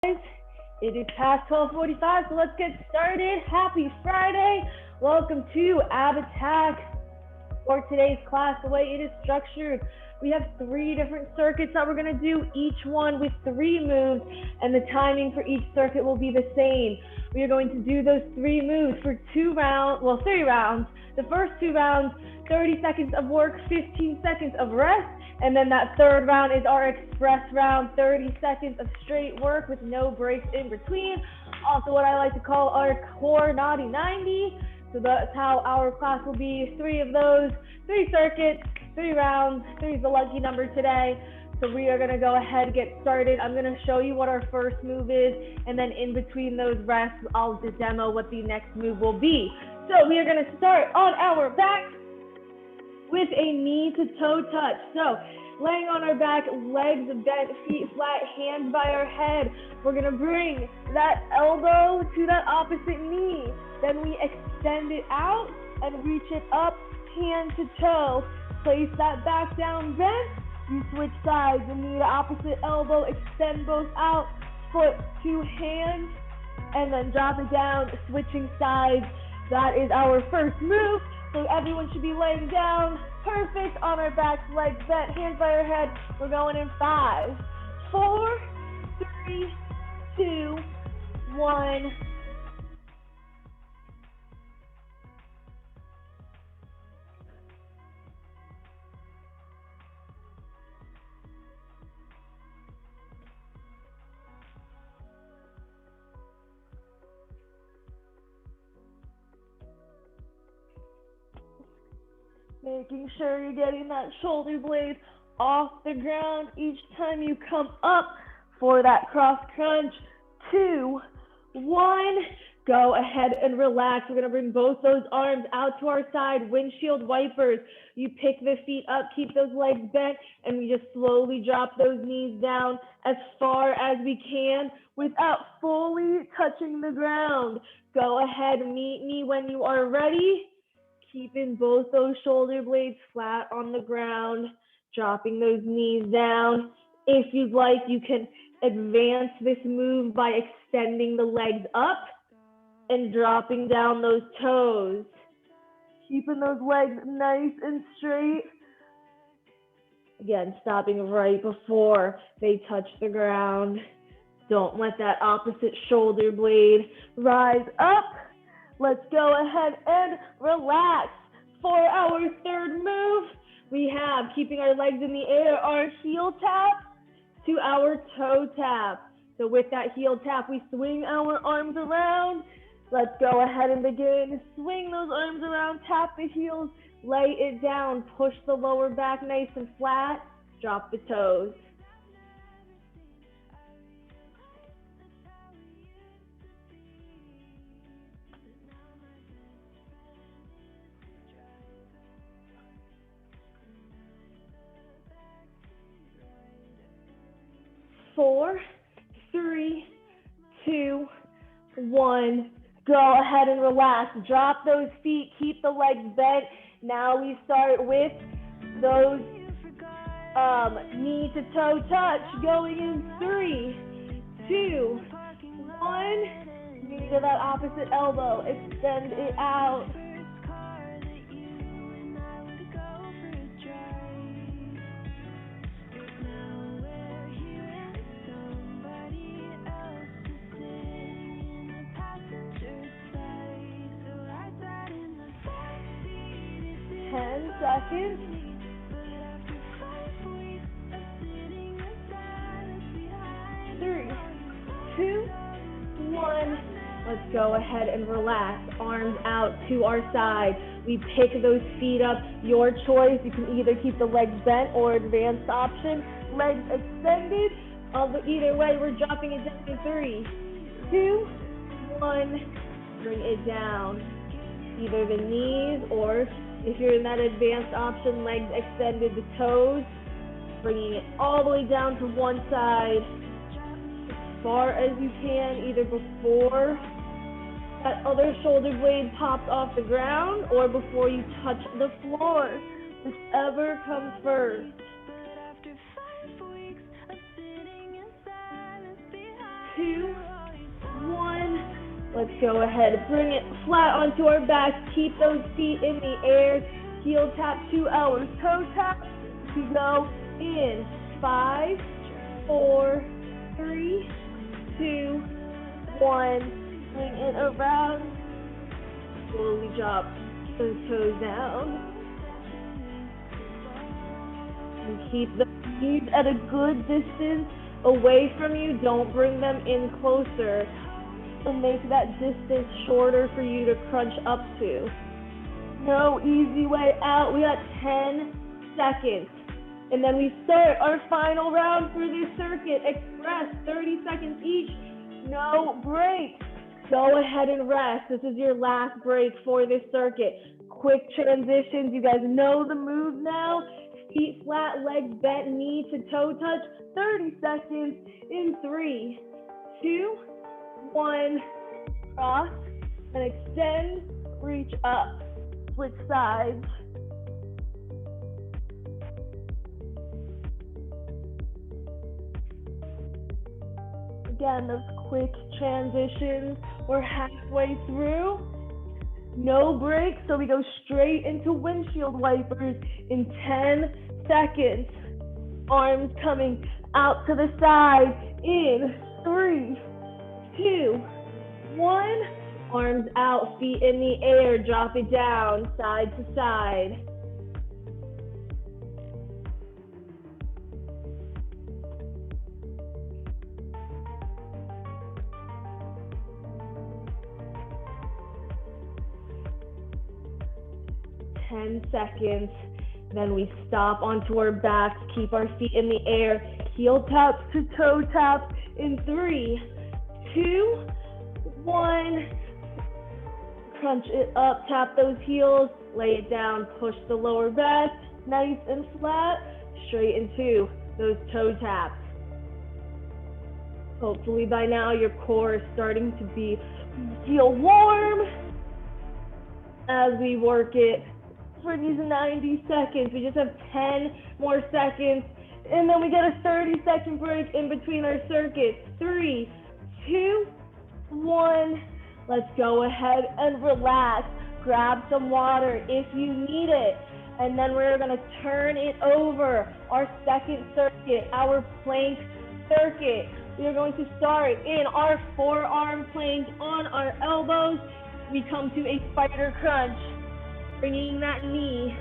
It is past 12:45, so let's get started. Happy Friday. Welcome to Ab Attack. For today's class, the way it is structured, we have 3 different circuits that we're going to do, each one with 3 moves, and the timing for each circuit will be the same. We are going to do those 3 moves for 3 rounds. The first 2 rounds, 30 seconds of work, 15 seconds of rest, and then that third round is our express round, 30 seconds of straight work with no breaks in between. Also what I like to call our core naughty 90. So that's how our class will be. 3 of those, 3 circuits, 3 rounds. 3 is the lucky number today. So we are going to go ahead and get started. I'm going to show you what our first move is, and then in between those rests, I'll just demo what the next move will be. So we are going to start on our back with a knee to toe touch. So laying on our back, legs bent, feet flat, hands by our head. We're gonna bring that elbow to that opposite knee. Then we extend it out and reach it up, hand to toe. Place that back down bent. You switch sides, the knee to opposite elbow, extend both out, foot to hand, and then drop it down, switching sides. That is our first move. So everyone should be laying down, perfect, on our backs, legs bent, hands by our head. We're going in 5, 4, 3, 2, 1. Making sure you're getting that shoulder blade off the ground each time you come up for that cross crunch. 2, 1. Go ahead and relax. We're going to bring both those arms out to our side, windshield wipers. You pick the feet up, keep those legs bent, and we just slowly drop those knees down as far as we can without fully touching the ground. Go ahead, meet me when you are ready. Keeping both those shoulder blades flat on the ground, dropping those knees down. If you'd like, you can advance this move by extending the legs up and dropping down those toes. Keeping those legs nice and straight. Again, stopping right before they touch the ground. Don't let that opposite shoulder blade rise up. Let's go ahead and relax. For our third move, we have, keeping our legs in the air, our heel tap to our toe tap. So with that heel tap, we swing our arms around. Let's go ahead and begin. Swing those arms around, tap the heels, lay it down, push the lower back nice and flat, drop the toes. 4, 3, 2, 1. Go ahead and relax. Drop those feet. Keep the legs bent. Now we start with those knee to toe touch. Going in 3, 2, 1. Knee to that opposite elbow. Extend it out. Seconds. 3, 2, 1. Let's go ahead and relax. Arms out to our side. We pick those feet up. Your choice. You can either keep the legs bent or advanced option. Legs extended. Either way, we're dropping it down in 3, 2, 1. Bring it down. Either the knees or, if you're in that advanced option, legs extended, the toes, bringing it all the way down to one side as far as you can, either before that other shoulder blade pops off the ground or before you touch the floor, whichever comes first. 2, 1. Let's go ahead, bring it flat onto our back, keep those feet in the air, heel tap to our toe tap. We go in 5, 4, 3, 2, 1. Bring it around, slowly drop those toes down. And keep the knees at a good distance away from you. Don't bring them in closer. So make that distance shorter for you to crunch up to. No easy way out. We got 10 seconds. And then we start our final round for this circuit. Express, 30 seconds each. No breaks. Go ahead and rest. This is your last break for this circuit. Quick transitions. You guys know the move now. Feet flat, legs bent, knee to toe touch. 30 seconds in 3, 2, 1. Cross and extend. Reach up. Switch sides. Again, those quick transitions. We're halfway through. No breaks, so we go straight into windshield wipers in 10 seconds. Arms coming out to the side in 3, 2, 1. Arms out, feet in the air, drop it down, side to side. Seconds. Then we stop onto our backs, keep our feet in the air, heel taps to toe taps in 3, 2, 1. Crunch it up, tap those heels, lay it down, push the lower back, nice and flat, straight into those toe taps. Hopefully by now your core is starting to feel warm as we work it for these 90 seconds. We just have 10 more seconds, and then we get a 30-second break in between our circuits. 3, 2, 1. Let's go ahead and relax. Grab some water if you need it. And then we're gonna turn it over. Our second circuit, our plank circuit. We are going to start in our forearm plank on our elbows. We come to a spider crunch. Bringing that knee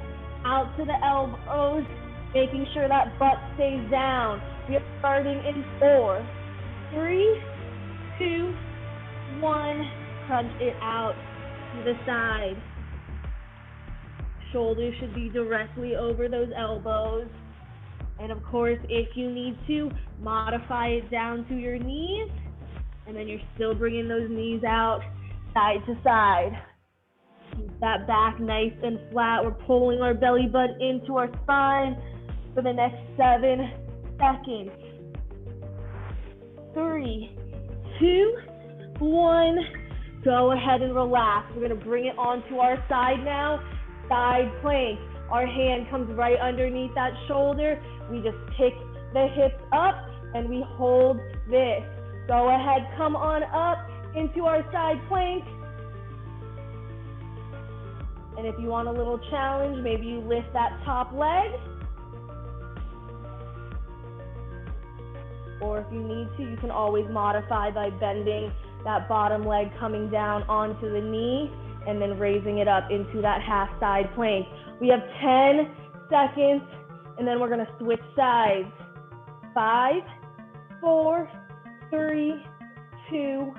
out to the elbows, making sure that butt stays down. We are starting in 4, 3, 2, 1. Crunch it out to the side. Shoulders should be directly over those elbows. And of course, if you need to, modify it down to your knees. And then you're still bringing those knees out side to side. Keep that back nice and flat. We're pulling our belly button into our spine for the next 7 seconds. 3, 2, 1. Go ahead and relax. We're gonna bring it onto our side now. Side plank. Our hand comes right underneath that shoulder. We just pick the hips up and we hold this. Go ahead, come on up into our side plank. And if you want a little challenge, maybe you lift that top leg. Or if you need to, you can always modify by bending that bottom leg coming down onto the knee and then raising it up into that half side plank. We have 10 seconds, and then we're gonna switch sides. 5, 4, 3, 2,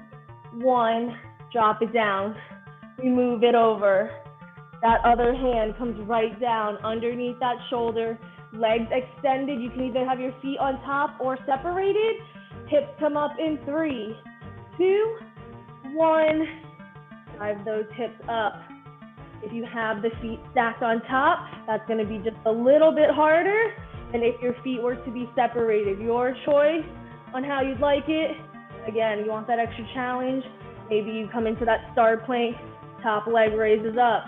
1. Drop it down. We move it over. That other hand comes right down underneath that shoulder. Legs extended. You can either have your feet on top or separated. Hips come up in 3, 2, 1. Drive those hips up. If you have the feet stacked on top, that's going to be just a little bit harder. And if your feet were to be separated, your choice on how you'd like it. Again, you want that extra challenge. Maybe you come into that star plank, top leg raises up.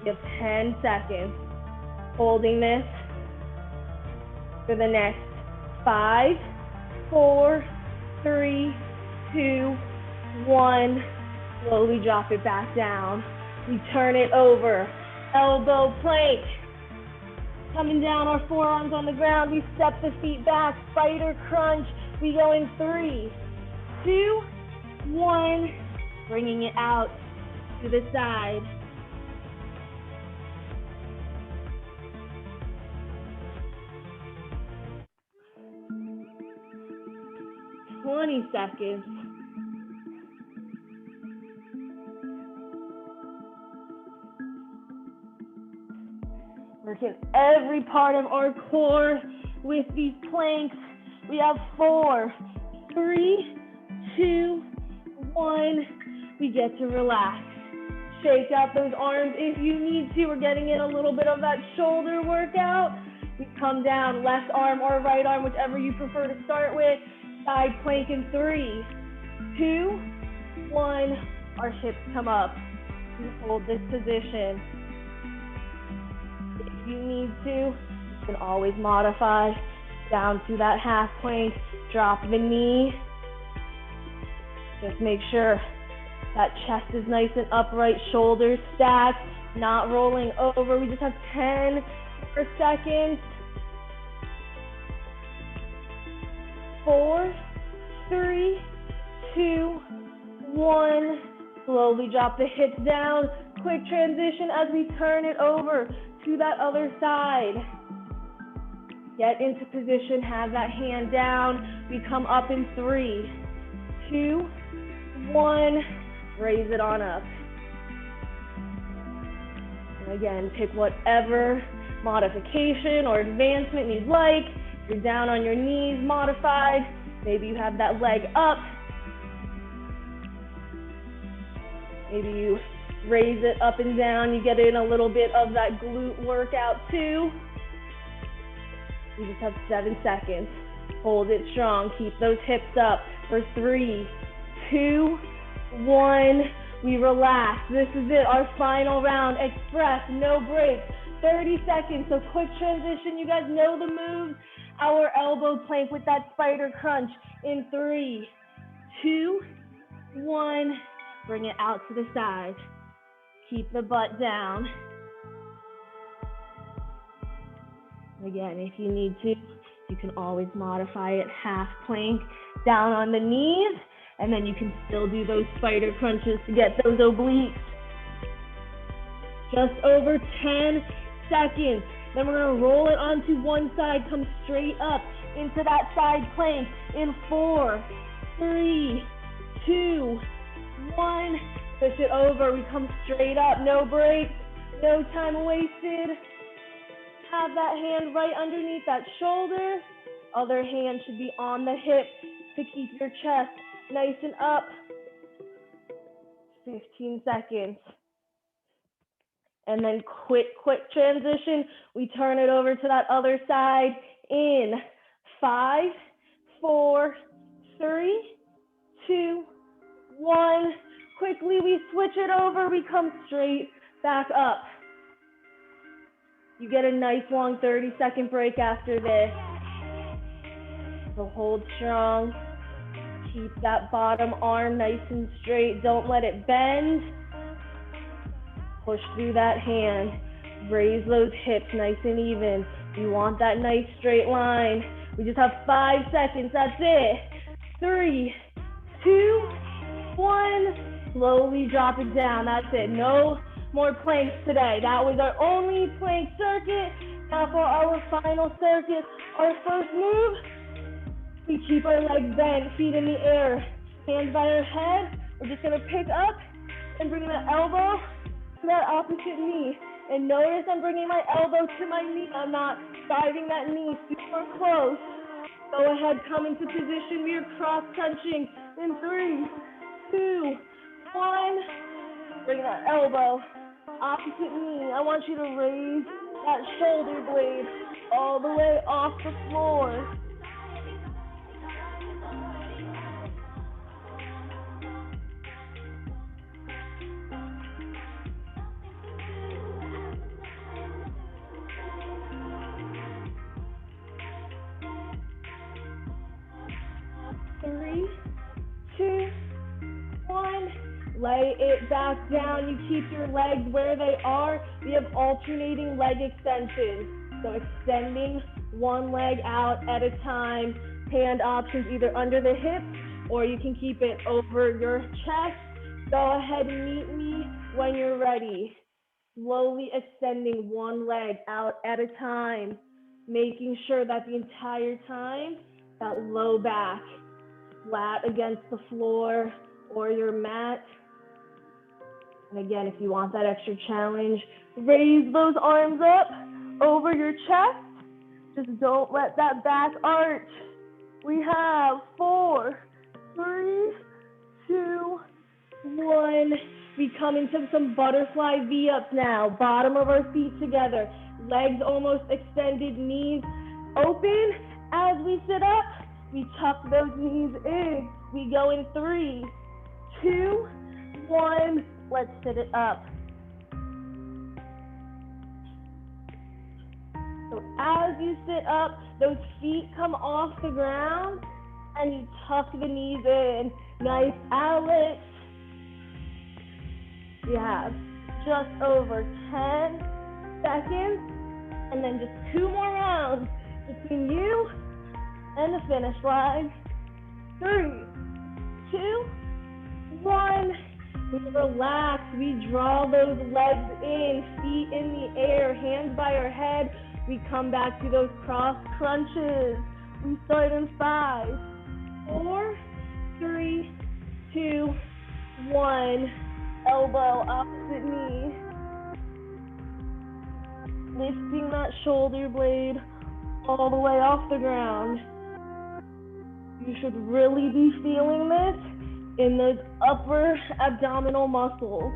You have 10 seconds. Holding this for the next 5, 4, 3, 1. Slowly drop it back down. We turn it over. Elbow plank. Coming down, our forearms on the ground. We step the feet back. Spider crunch. We go in 3, 2, 1. Bringing it out to the side. "20 seconds. Working every part of our core with these planks. We have 4, 3, 2, 1. We get to relax. Shake out those arms if you need to. We're getting in a little bit of that shoulder workout. We come down, left arm or right arm, whichever you prefer to start with. Side plank in 3, 2, 1. Our hips come up. We hold this position. If you need to, you can always modify down to that half plank. Drop the knee. Just make sure that chest is nice and upright, shoulders stacked, not rolling over. We just have 10 more seconds. 4, 3, 2, 1. Slowly drop the hips down. Quick transition as we turn it over to that other side. Get into position, have that hand down. We come up in 3, 2, 1. Raise it on up. And again, pick whatever modification or advancement you'd like. If you're down on your knees, modified. Maybe you have that leg up. Maybe you raise it up and down. You get in a little bit of that glute workout too. You just have 7 seconds. Hold it strong. Keep those hips up for 3, 2, 1. We relax. This is it, our final round. Express, no breaks. 30 seconds, so quick transition. You guys know the moves. Our elbow plank with that spider crunch in 3, 2, 1. Bring it out to the side. Keep the butt down. Again, if you need to, you can always modify it. Half plank down on the knees, and then you can still do those spider crunches to get those obliques. Just over 10 seconds. Then we're gonna roll it onto one side, come straight up into that side plank in 4, 3, 2, 1. Push it over, we come straight up, no breaks, no time wasted. Have that hand right underneath that shoulder. Other hand should be on the hip to keep your chest nice and up. 15 seconds. And then quick transition. We turn it over to that other side in 5, 4, 3, 2, 1. Quickly, we switch it over. We come straight back up. You get a nice long 30-second break after this. So hold strong. Keep that bottom arm nice and straight. Don't let it bend. Push through that hand. Raise those hips nice and even. You want that nice straight line. We just have 5 seconds. That's it. 3, 2, 1. Slowly drop it down. That's it. No more planks today. That was our only plank circuit. Now for our final circuit, our first move, we keep our legs bent, feet in the air, hands by our head. We're just gonna pick up and bring that elbow to that opposite knee. And notice I'm bringing my elbow to my knee. I'm not driving that knee super close. Go ahead, come into position. We are cross-punching in 3, 2, 1. Bring that elbow, opposite knee. I want you to raise that shoulder blade all the way off the floor. lay it back down. You keep your legs where they are. We have alternating leg extensions. So extending one leg out at a time. Hand options either under the hips or you can keep it over your chest. Go ahead and meet me when you're ready. Slowly extending one leg out at a time, making sure that the entire time that low back flat against the floor or your mat. And again, if you want that extra challenge, raise those arms up over your chest. Just don't let that back arch. We have 4, 3, 2, 1. We come into some butterfly V-ups now. Bottom of our feet together. Legs almost extended, knees open. As we sit up, we tuck those knees in. We go in 3, 2, 1. Let's sit it up. So as you sit up, those feet come off the ground and you tuck the knees in. Nice Alex. We have just over 10 seconds and then just 2 more rounds between you and the finish line. 3, 2, 1. We relax. We draw those legs in, feet in the air, hands by our head. We come back to those cross crunches. We start in 5, 4, 3, 2, 1. Elbow, opposite knee. Lifting that shoulder blade all the way off the ground. You should really be feeling this in those upper abdominal muscles.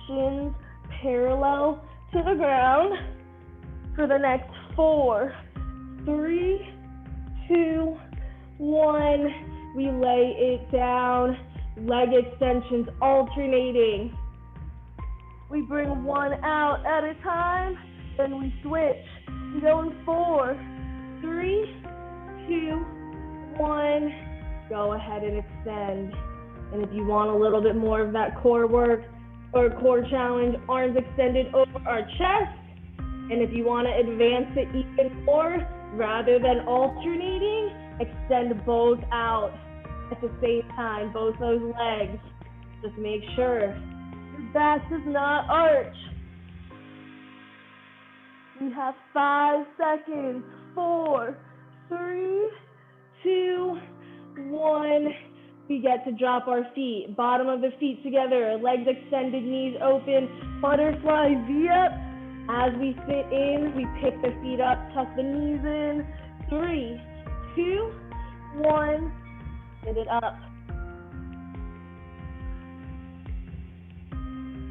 Shins parallel to the ground for the next 4, 3, 2, 1. We lay it down, leg extensions alternating. We bring one out at a time, then we switch. We go in 4, 3, 2, 1. Go ahead and extend. And if you want a little bit more of that core work or core challenge, arms extended over our chest. And if you want to advance it even more, rather than alternating, extend both out at the same time, both those legs. Just make sure your back does not arch. We have 5 seconds. 4, 3, 2, 1. We get to drop our feet. Bottom of the feet together, legs extended, knees open, butterfly V-up. As we sit in, we pick the feet up, tuck the knees in. 3, 2, 1, sit it up.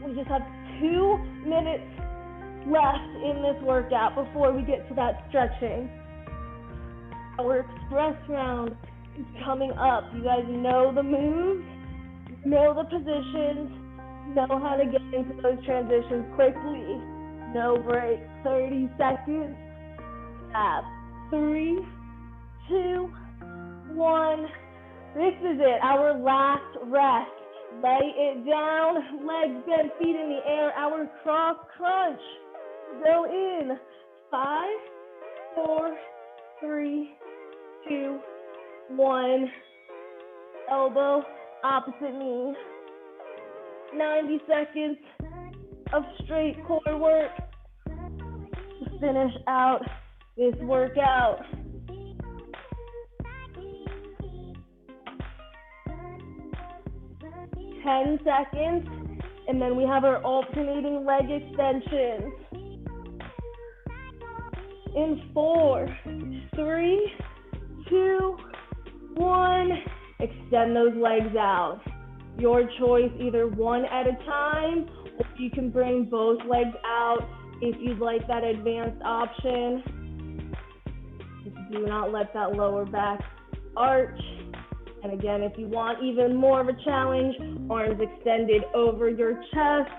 We just have 2 minutes left in this workout before we get to that stretching. Our express round is coming up. You guys know the moves, know the positions, know how to get into those transitions quickly. No break. 30 seconds. Have 3, 2, 1. This is it, our last rest. Lay it down, legs bent, feet in the air, our cross crunch. Go in. 5, 4, 3, 2, 1. Elbow, opposite knee. 90 seconds of straight core work to finish out this workout. 10 seconds, and then we have our alternating leg extensions. In 4, 3, 2, 1. Extend those legs out. Your choice, either one at a time, or you can bring both legs out if you'd like that advanced option. Just do not let that lower back arch. And again, if you want even more of a challenge, arms extended over your chest.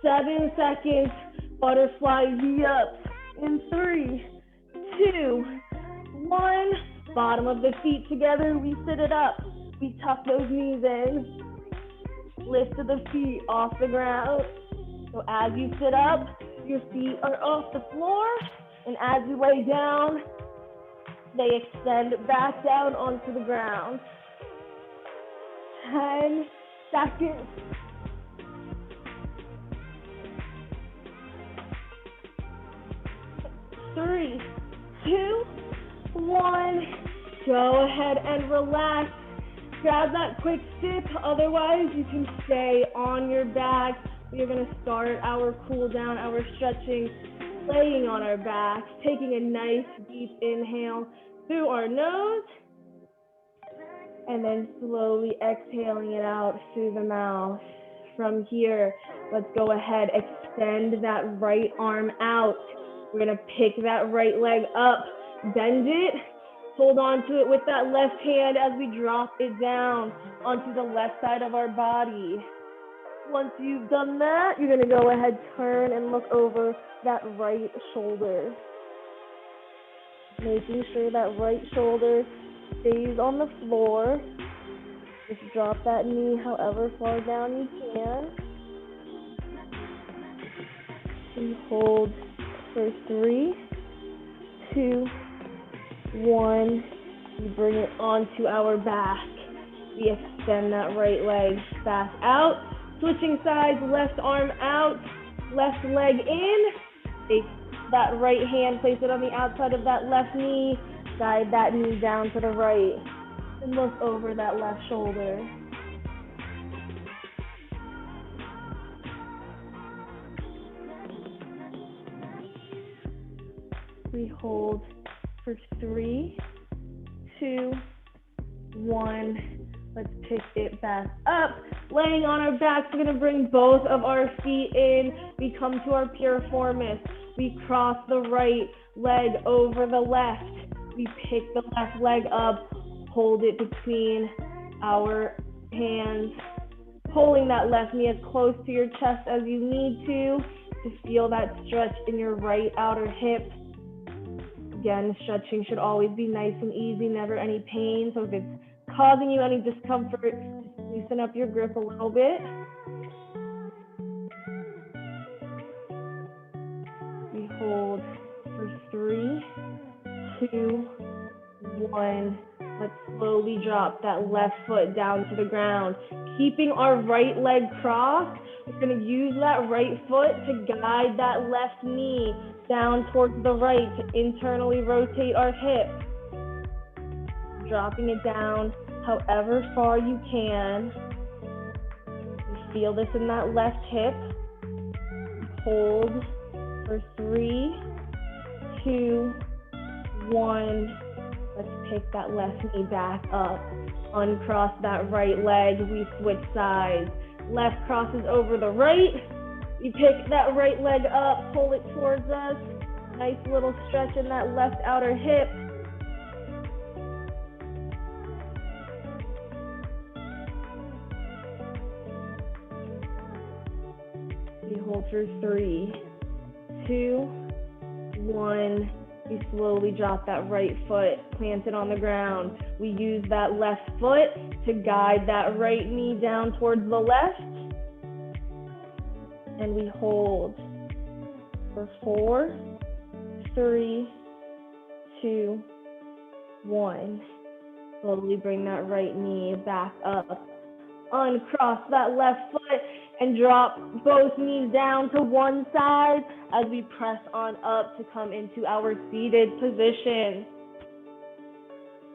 7 seconds, butterfly V-ups in 3, 2, 1. Bottom of the feet together, we sit it up. We tuck those knees in. Lift of the feet off the ground. So as you sit up, your feet are off the floor. And as you lay down, they extend back down onto the ground. 10 seconds. 3, 2, 1. Go ahead and relax. Grab that quick sip. Otherwise, you can stay on your back. We are going to start our cool down, our stretching, laying on our back, taking a nice deep inhale through our nose, and then slowly exhaling it out through the mouth. From here, let's go ahead, extend that right arm out. We're gonna pick that right leg up, bend it, hold on to it with that left hand as we drop it down onto the left side of our body. Once you've done that, you're gonna go ahead, turn and look over that right shoulder. Making sure that right shoulder stays on the floor. Just drop that knee however far down you can. And hold for 3, 2, 1. We bring it onto our back. We extend that right leg back out. Switching sides, left arm out, left leg in. Take that right hand, place it on the outside of that left knee. Guide that knee down to the right. And look over that left shoulder. We hold for 3, 2, 1. Let's pick it back up. Laying on our backs, we're gonna bring both of our feet in. We come to our piriformis. We cross the right leg over the left. We pick the left leg up, hold it between our hands, pulling that left knee as close to your chest as you need to feel that stretch in your right outer hip. Again, stretching should always be nice and easy, never any pain. So if it's causing you any discomfort, just loosen up your grip a little bit. We hold for 3, 2, 1. Let's slowly drop that left foot down to the ground. Keeping our right leg crossed, we're going to use that right foot to guide that left knee down towards the right to internally rotate our hip. Dropping it down however far you can. You feel this in that left hip. Hold for 3, 2, 1. Let's pick that left knee back up. Uncross that right leg. We switch sides. Left crosses over the right. We pick that right leg up, pull it towards us. Nice little stretch in that left outer hip. We hold for 3, 2, 1. We slowly drop that right foot, plant it on the ground. We use that left foot to guide that right knee down towards the left. And we hold for 4, 3, 2, 1. Slowly bring that right knee back up. Uncross that left foot and drop both knees down to one side as we press on up to come into our seated position.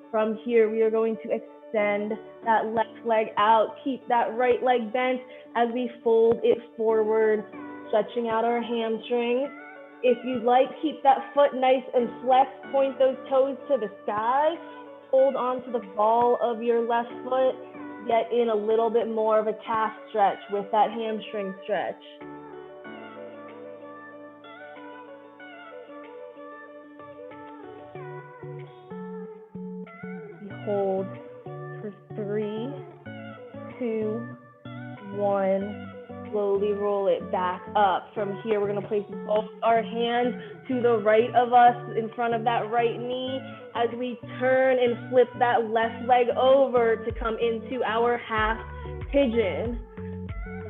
From here, we are going to extend that left leg out. Keep that right leg bent as we fold it forward, stretching out our hamstrings. If you'd like, keep that foot nice and flexed. Point those toes to the sky. Hold on to the ball of your left foot. Get in a little bit more of a calf stretch with that hamstring stretch. We hold for 3, 2, 1. Slowly roll it back up. From here, we're going to place both our hands to the right of us in front of that right knee as we turn and flip that left leg over to come into our half pigeon.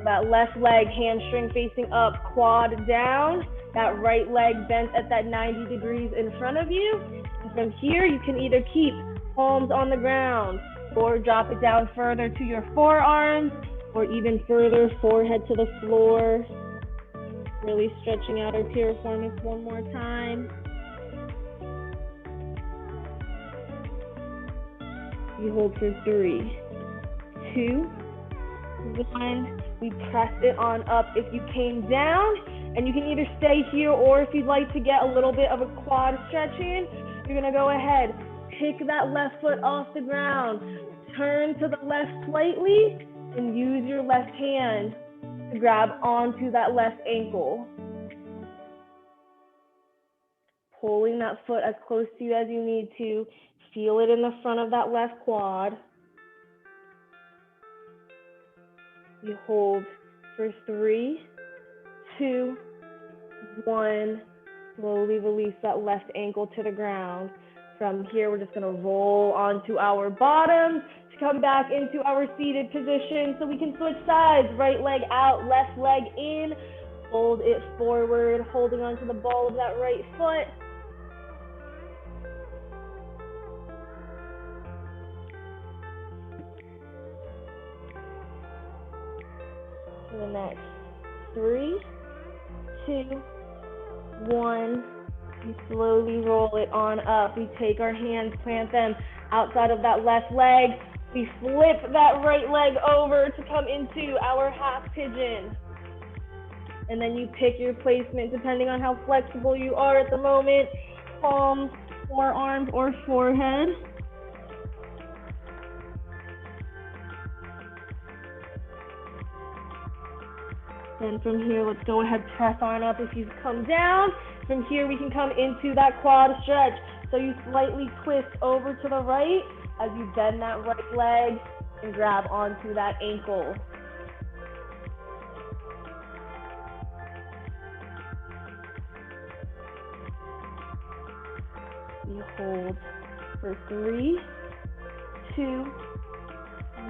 That left leg, hamstring facing up, quad down, that right leg bent at that 90 degrees in front of you. And from here, you can either keep palms on the ground or drop it down further to your forearms, or even further, forehead to the floor. Really stretching out our piriformis one more time. You hold for 3, 2, 1. We press it on up. If you came down, and you can either stay here, or if you'd like to get a little bit of a quad stretch in, you're gonna go ahead, pick that left foot off the ground, turn to the left slightly, and use your left hand to grab onto that left ankle. Pulling that foot as close to you as you need to. Feel it in the front of that left quad. You hold for 3, 2, 1. Slowly release that left ankle to the ground. From here, we're just gonna roll onto our bottom to come back into our seated position so we can switch sides. Right leg out, left leg in. Hold it forward, holding onto the ball of that right foot. For the next 3, 2, 1. We slowly roll it on up. We take our hands, plant them outside of that left leg. We flip that right leg over to come into our half pigeon. And then you pick your placement depending on how flexible you are at the moment. Palms, forearms, or forehead. Then from here, let's go ahead, press on up if you've come down. From here, we can come into that quad stretch. So you slightly twist over to the right as you bend that right leg and grab onto that ankle. You hold for 3, 2,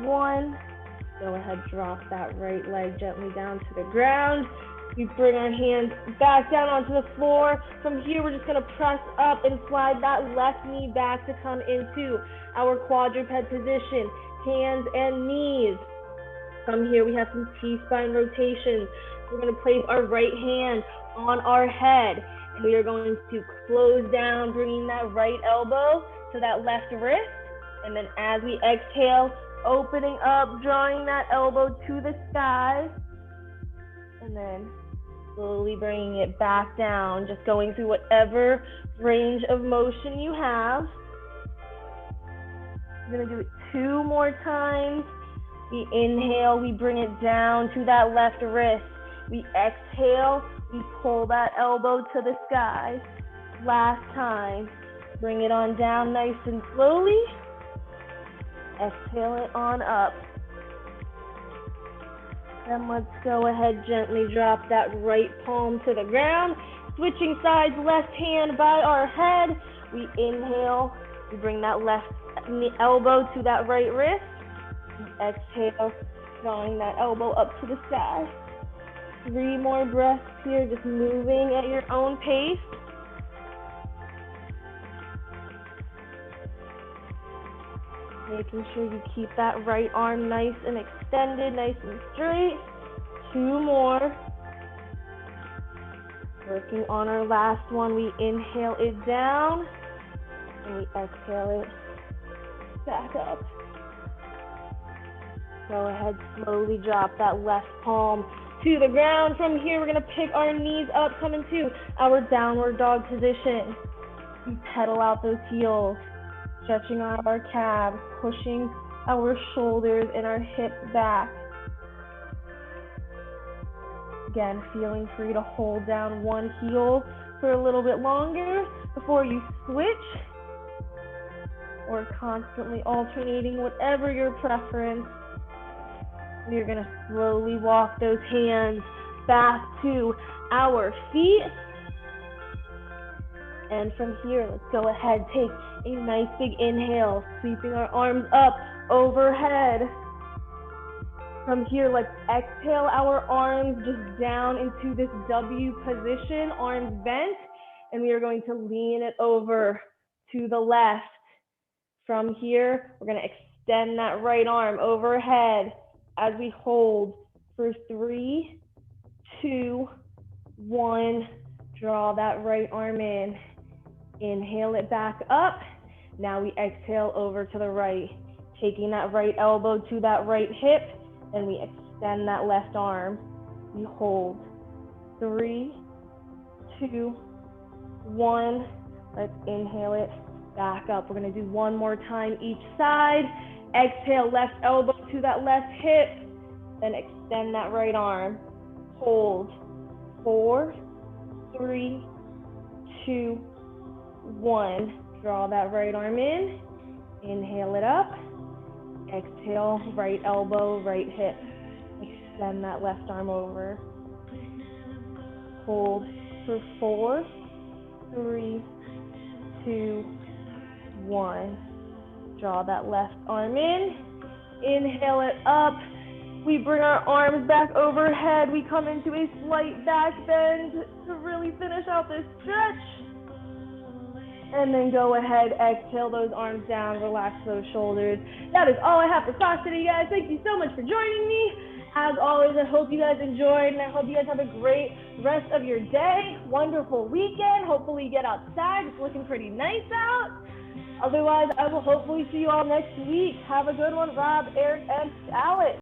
1. Go ahead, drop that right leg gently down to the ground. We bring our hands back down onto the floor. From here, we're just gonna press up and slide that left knee back to come into our quadruped position, hands and knees. From here, we have some T-spine rotations. We're gonna place our right hand on our head, and we are going to close down, bringing that right elbow to that left wrist. And then as we exhale, opening up, drawing that elbow to the sky, and then slowly bringing it back down, just going through whatever range of motion you have. We're gonna do it 2 more times. We inhale, we bring it down to that left wrist. We exhale, we pull that elbow to the sky. Last time, bring it on down nice and slowly. Exhale it on up. Then let's go ahead, gently drop that right palm to the ground. Switching sides, left hand by our head. We inhale, we bring that left elbow to that right wrist. We exhale, drawing that elbow up to the sky. 3 more breaths here, just moving at your own pace. Making sure you keep that right arm nice and extended, nice and straight. 2 more. Working on our last one, we inhale it down, and we exhale it back up. Go ahead, slowly drop that left palm to the ground. From here, we're gonna pick our knees up, come into our downward dog position. We pedal out those heels, stretching out our calves, pushing our shoulders and our hips back. Again, feeling free to hold down one heel for a little bit longer before you switch, or constantly alternating, whatever your preference. We're gonna slowly walk those hands back to our feet. And from here, let's go ahead, take a nice big inhale, sweeping our arms up overhead. From here, let's exhale our arms just down into this W position, arms bent, and we are going to lean it over to the left. From here, we're going to extend that right arm overhead as we hold for 3, 2, 1. Draw that right arm in. Inhale it back up. Now we exhale over to the right, taking that right elbow to that right hip, and we extend that left arm. We hold. 3, 2, 1. Let's inhale it back up. We're going to do one more time each side. Exhale, left elbow to that left hip, then extend that right arm. Hold. 4, 3, 2, 1. Draw that right arm in. Inhale it up. Exhale, right elbow, right hip. Extend that left arm over. Hold for 4, 3, 2, 1. Draw that left arm in. Inhale it up. We bring our arms back overhead. We come into a slight back bend to really finish out this stretch. And then go ahead, exhale those arms down, relax those shoulders. That is all I have for class today, guys. Thank you so much for joining me. As always, I hope you guys enjoyed, and I hope you guys have a great rest of your day. Wonderful weekend. Hopefully you get outside. It's looking pretty nice out. Otherwise, I will hopefully see you all next week. Have a good one, Rob, Eric, and Alex.